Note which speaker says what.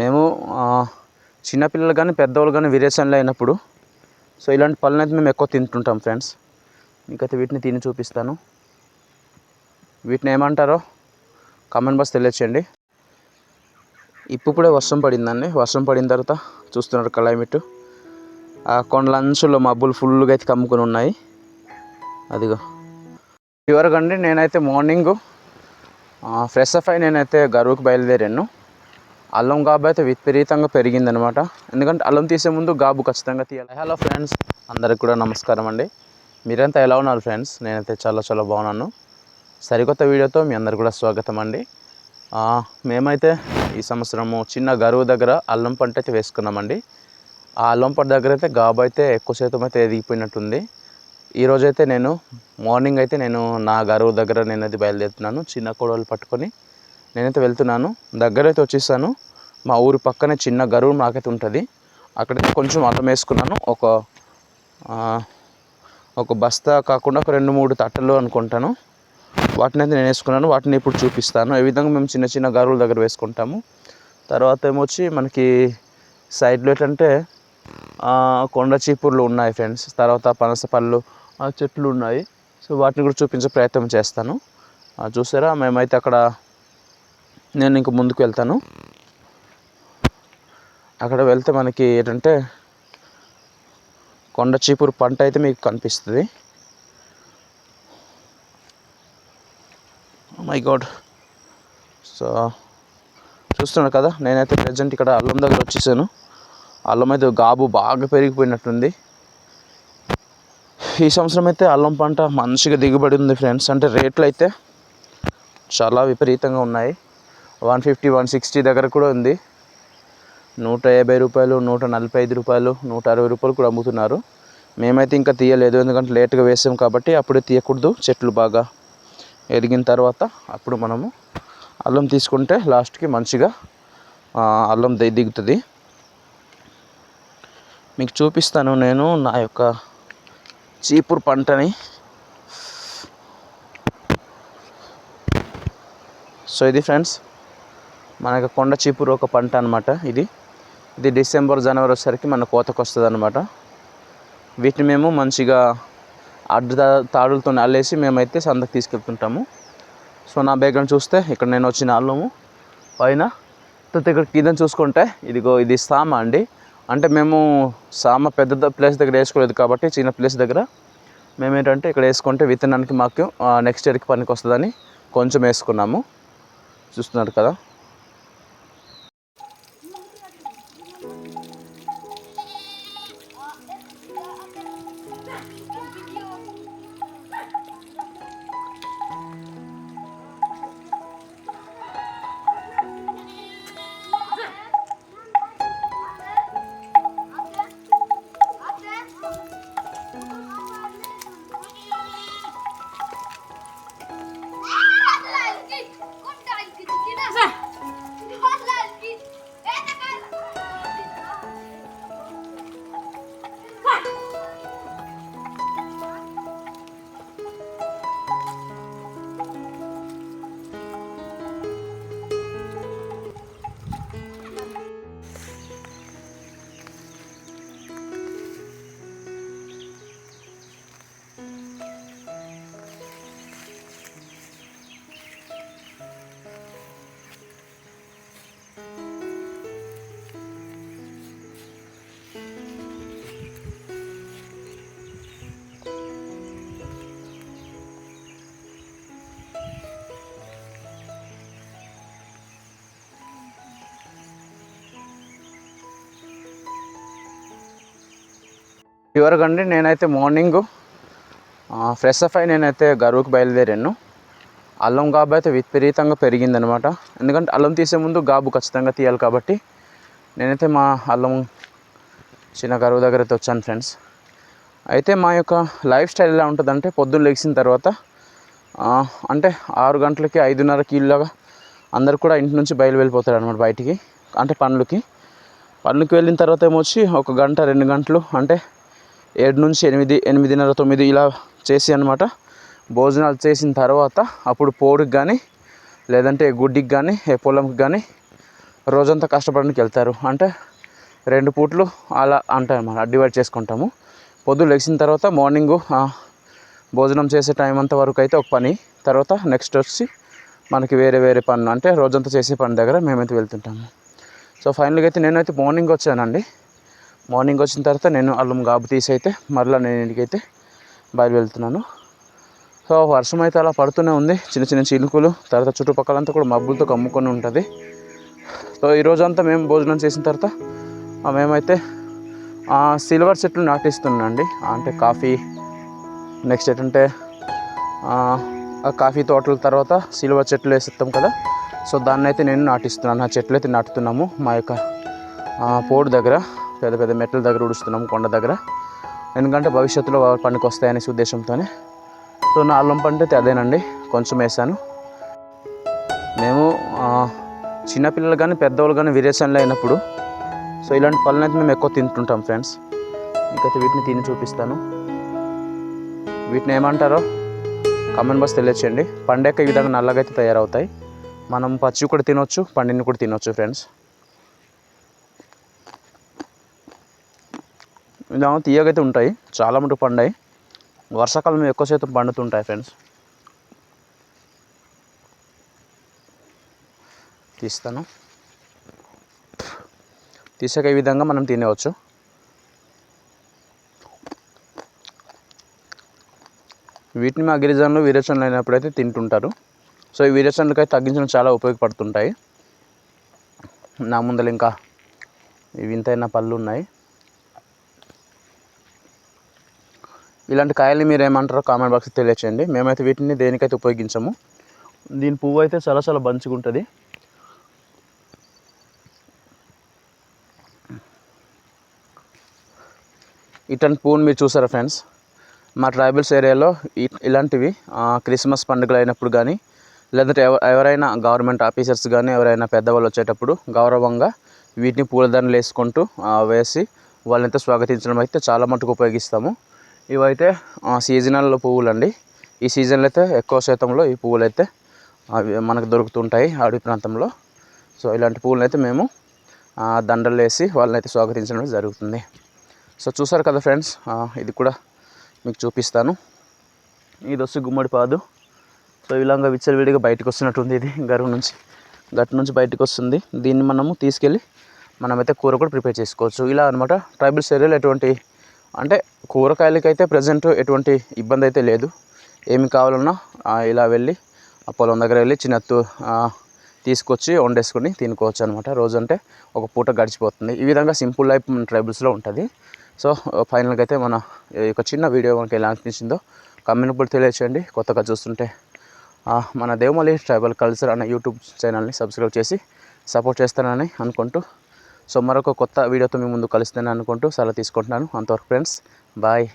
Speaker 1: మేము చిన్నపిల్లలు కానీ పెద్దవాళ్ళు కానీ విరేచనలు అయినప్పుడు సో ఇలాంటి పళ్ళని అయితే మేము ఎక్కువ తింటుంటాం ఫ్రెండ్స్. మీకైతే వీటిని తిని చూపిస్తాను. వీటిని ఏమంటారో కామెంట్ బాక్స్ తెలియచేయండి. ఇప్పుడే వర్షం పడిందండి. వర్షం పడిన తర్వాత చూస్తున్నారు క్లైమేట్, ఆ కొండల అంచుల్లో మబ్బులు ఫుల్గా అయితే కమ్ముకొని ఉన్నాయి. అదిగో చివరికి అండి నేనైతే మార్నింగ్ ఫ్రెష్ అప్ అయి నేనైతే గరువుకి బయలుదేరాను. అల్లం గాబు అయితే విపరీతంగా పెరిగిందనమాట. ఎందుకంటే అల్లం తీసే ముందు గాబు ఖచ్చితంగా తీయాలి. హలో ఫ్రెండ్స్, అందరికి కూడా నమస్కారం అండి. మీరంతా ఎలా ఉన్నారు ఫ్రెండ్స్? నేనైతే చాలా బాగున్నాను. సరికొత్త వీడియోతో మీ అందరు కూడా స్వాగతం అండి. మేమైతే ఈ సంవత్సరము చిన్న గరువు దగ్గర అల్లం పంట అయితే వేసుకున్నామండి. ఆ అల్లం పంట దగ్గర అయితే గాబు అయితే ఎక్కువ శాతం అయితే ఎదిగిపోయినట్టుంది. ఈరోజైతే నేను మార్నింగ్ అయితే నేను నా గరువు దగ్గర నేనైతే బయలుదేరుతున్నాను. చిన్న కొడవలు పట్టుకొని నేనైతే వెళ్తున్నాను. దగ్గరైతే వచ్చేసాను. మా ఊరి పక్కనే చిన్న గరువు నాకైతే ఉంటుంది. అక్కడైతే కొంచెం అల్లం వేసుకున్నాను. ఒక బస్తా కాకుండా ఒక 2-3 తట్టలు అనుకుంటాను. వాటిని అయితే నేను వేసుకున్నాను. వాటిని ఇప్పుడు చూపిస్తాను. ఏ విధంగా మేము చిన్న గరువుల దగ్గర వేసుకుంటాము. తర్వాత ఏమొచ్చి మనకి సైడ్లో ఏంటంటే కొండ చీపుర్లు ఉన్నాయి ఫ్రెండ్స్. తర్వాత పనస పళ్ళు చెట్లు ఉన్నాయి. సో వాటిని కూడా చూపించే ప్రయత్నం చేస్తాను. చూసారా, మేమైతే అక్కడ నేను ఇంక ముందుకు వెళ్తాను. అక్కడ వెళ్తే మనకి ఏంటంటే కొండ చీపురు పంట అయితే మీకు కనిపిస్తుంది. My God. సో చూస్తున్నారు కదా, నేనైతే ప్రజెంట్ ఇక్కడ అల్లం దగ్గర వచ్చేసాను. అల్లం అయితే గాబు బాగా పెరిగిపోయినట్టుంది. ఈ సంవత్సరం అయితే అల్లం పంట మంచిగా దిగుబడి ఉంది ఫ్రెండ్స్. అంటే రేట్లు అయితే చాలా విపరీతంగా ఉన్నాయి. 150, 160 దగ్గర కూడా ఉంది. 150 రూపాయలు, 145 రూపాయలు, 160 రూపాయలు కూడా అమ్ముతున్నారు. మేమైతే ఇంకా తీయలేదు, ఎందుకంటే లేట్గా వేసాం కాబట్టి. అప్పుడే తీయకూడదు, చెట్లు బాగా ఎదిగిన తర్వాత అప్పుడు మనము అల్లం తీసుకుంటే లాస్ట్కి మంచిగా అల్లం దిగుతుంది. మీకు చూపిస్తాను నేను నా యొక్క చీపురు పంటని. సో ఇది ఫ్రెండ్స్ మనకి కొండ చీపురు ఒక పంట అనమాట. ఇది డిసెంబర్, జనవరి వచ్చేసరికి మన కోతకు వస్తుంది అనమాట. వీటిని మేము మంచిగా అడ్డు తాడులతో అల్లేసి మేమైతే సంతకు తీసుకెళ్తుంటాము. సో నా బ్యాగ్రౌండ్ చూస్తే ఇక్కడ నేను వచ్చిన అల్లము పైన, ఇక్కడ కింద చూసుకుంటే ఇదిగో ఇది సామ అండి. అంటే మేము సామ పెద్ద ప్లేస్ దగ్గర వేసుకోలేదు కాబట్టి చిన్న ప్లేస్ దగ్గర మేము ఏంటంటే ఇక్కడ వేసుకుంటే విత్తనానికి మాకు నెక్స్ట్ ఇయర్కి పనికి వస్తుందని కొంచెం వేసుకున్నాము. చూస్తున్నారు కదా. చివరికండి నేనైతే మార్నింగ్ ఫ్రెష్ అప్ అయి నేనైతే గరువుకి బయలుదేరాను. అల్లం గాబు అయితే విపరీతంగా పెరిగిందనమాట. ఎందుకంటే అల్లం తీసే ముందు గాబు ఖచ్చితంగా తీయాలి కాబట్టి నేనైతే మా అల్లం చిన్న గరువు దగ్గర అయితే వచ్చాను ఫ్రెండ్స్. అయితే మా యొక్క లైఫ్ స్టైల్ ఎలా ఉంటుందంటే పొద్దున్న లెగిసిన తర్వాత అంటే 6 గంటలకి 5:30కి ఇలాగా అందరు కూడా ఇంటి నుంచి వెళ్ళిపోతారు అనమాట బయటికి. అంటే పనులకి వెళ్ళిన తర్వాత ఏమొచ్చి 1 గంట 2 గంటలు అంటే 7 నుంచి 8, 8:30, 9 ఇలా చేసి అనమాట భోజనాలు చేసిన తర్వాత అప్పుడు పోడుకి కానీ లేదంటే గుడ్డికి కానీ పొలంకి కానీ రోజంతా కష్టపడడానికి వెళ్తారు. అంటే 2 పూట్లు అలా అంటాయి అన్నమాట, డివైడ్ చేసుకుంటాము. పొద్దున్న లెగిసిన తర్వాత మార్నింగు భోజనం చేసే టైం అంత వరకు అయితే ఒక పని, తర్వాత నెక్స్ట్ వచ్చి మనకి వేరే వేరే పనులు, అంటే రోజంతా చేసే పని దగ్గర మేమైతే వెళ్తుంటాము. సో ఫైనల్గా అయితే నేనైతే మార్నింగ్ వచ్చానండి. మార్నింగ్ వచ్చిన తర్వాత నేను అల్లం గాబు తీసి అయితే మరలా నేను ఇంటికైతే బయలుదేరుతున్నాను. సో వర్షం అయితే అలా పడుతూనే ఉంది, చిన్న చిన్న చినుకులు. తర్వాత చుట్టుపక్కలంతా కూడా మబ్బులతో కమ్ముకొని ఉంటుంది. సో ఈరోజంతా మేము భోజనం చేసిన తర్వాత మేమైతే సిల్వర్ చెట్లు నాటిస్తున్నాండి. అంటే కాఫీ, నెక్స్ట్ ఏంటంటే కాఫీ తోటల తర్వాత సిల్వర్ చెట్లు వేస్తాం కదా, సో దాన్ని అయితే నేను నాటిస్తున్నాను. ఆ చెట్లు అయితే నాటుతున్నాము మా యొక్క పోడు దగ్గర, పెద్ద పెద్ద మెట్ల దగ్గర ఉడుస్తున్నాము, కొండ దగ్గర. ఎందుకంటే భవిష్యత్తులో పనికి వస్తాయనే ఉద్దేశంతోనే. సో నా అల్లం పంట అయితే అదేనండి, కొంచెం వేసాను. మేము చిన్నపిల్లలు కానీ పెద్దవాళ్ళు కానీ విరేచనలు అయినప్పుడు సో ఇలాంటి పళ్ళని అయితే మేము ఎక్కువ తింటుంటాం ఫ్రెండ్స్. మీకైతే వీటిని తిని చూపిస్తాను. వీటిని ఏమంటారో కామెంట్ బాక్స్ తెలియచేయండి. పండాక ఈ విధంగా నల్లగా అయితే తయారవుతాయి. మనం పచ్చి కూడా తినొచ్చు, పండిని కూడా తినొచ్చు ఫ్రెండ్స్. ఇలా తీయగైతే ఉంటాయి, చాలా మటుకు పండాయి. వర్షాకాలంలో ఎక్కువ శాతం పండుతుంటాయి ఫ్రెండ్స్. తీస్తాను. తీసాక ఈ విధంగా మనం తినవచ్చు. వీటిని మా గిరిజనులు విరేచనలు అయినప్పుడైతే తింటుంటారు. సో ఈ విరేచనలకు అయితే తగ్గించడం చాలా ఉపయోగపడుతుంటాయి. నా ముందర ఇంకా వింతైన పళ్ళు ఉన్నాయి. ఇలాంటి కాయల్ని మీరు ఏమంటారో కామెంట్ బాక్స్ తెలియచేయండి. మేమైతే వీటిని దేనికైతే ఉపయోగించము. దీని పువ్వు అయితే చాలా చాలా మంచిగా ఉంటుంది. ఇట్లాంటి పువ్వుని మీరు చూసారా ఫ్రెండ్స్? మా ట్రైబల్స్ ఏరియాలో ఇలాంటివి క్రిస్మస్ పండుగలు అయినప్పుడు కానీ, లేదంటే ఎవరైనా గవర్నమెంట్ ఆఫీసర్స్ కానీ ఎవరైనా పెద్దవాళ్ళు వచ్చేటప్పుడు గౌరవంగా వీటిని పూలదండలు వేసుకుంటూ వేసి వాళ్ళనైతే స్వాగతించడం అయితే చాలా మటుకు ఉపయోగిస్తాము. ఇవైతే సీజనల్ పువ్వులు అండి. ఈ సీజన్లో అయితే ఎక్కువ శాతంలో ఈ పువ్వులు అయితే మనకు దొరుకుతుంటాయి అడవి ప్రాంతంలో. సో ఇలాంటి పువ్వులను అయితే మేము దండలు వేసి వాళ్ళని అయితే స్వాగతించడం జరుగుతుంది. సో చూసారు కదా ఫ్రెండ్స్, ఇది కూడా మీకు చూపిస్తాను. ఇది వచ్చి గుమ్మడి పాదు. సో ఇలాగా విచ్చలవిడిగా బయటకు వస్తున్నట్టుంది. ఇది గట్టు నుంచి బయటకు వస్తుంది. దీన్ని మనము తీసుకెళ్ళి మనమైతే కూర కూడా ప్రిపేర్ చేసుకోవచ్చు. ఇలా అనమాట. ట్రైబల్స్ ఏరియాలో ఎటువంటి అంటే కూరగాయలకైతే ప్రజెంట్ ఎటువంటి ఇబ్బంది అయితే లేదు. ఏమి కావాలన్నా ఇలా వెళ్ళి ఆ పొలం దగ్గర వెళ్ళి తీసుకొచ్చి వండేసుకొని తినుకోవచ్చు అనమాట. రోజు అంటే ఒక పూట గడిచిపోతుంది. ఈ విధంగా సింపుల్ లైఫ్ మన ట్రైబల్స్లో ఉంటుంది. సో ఫైనల్గా అయితే మన ఒక చిన్న వీడియో మనకి ఎలా అనిపించిందో కామెంట్ కూడా తెలియచేయండి. కొత్తగా చూస్తుంటే మన దేవమల్లి ట్రైబల్ కల్చర్ అనే యూట్యూబ్ ఛానల్ని సబ్స్క్రైబ్ చేసి సపోర్ట్ చేస్తానని అనుకుంటూ, సో మరొక కొత్త వీడియోతో మీ ముందు కలుస్తానని అనుకుంటూ సెలవు తీసుకుంటున్నాను. అంతవరకు ఫ్రెండ్స్, బాయ్.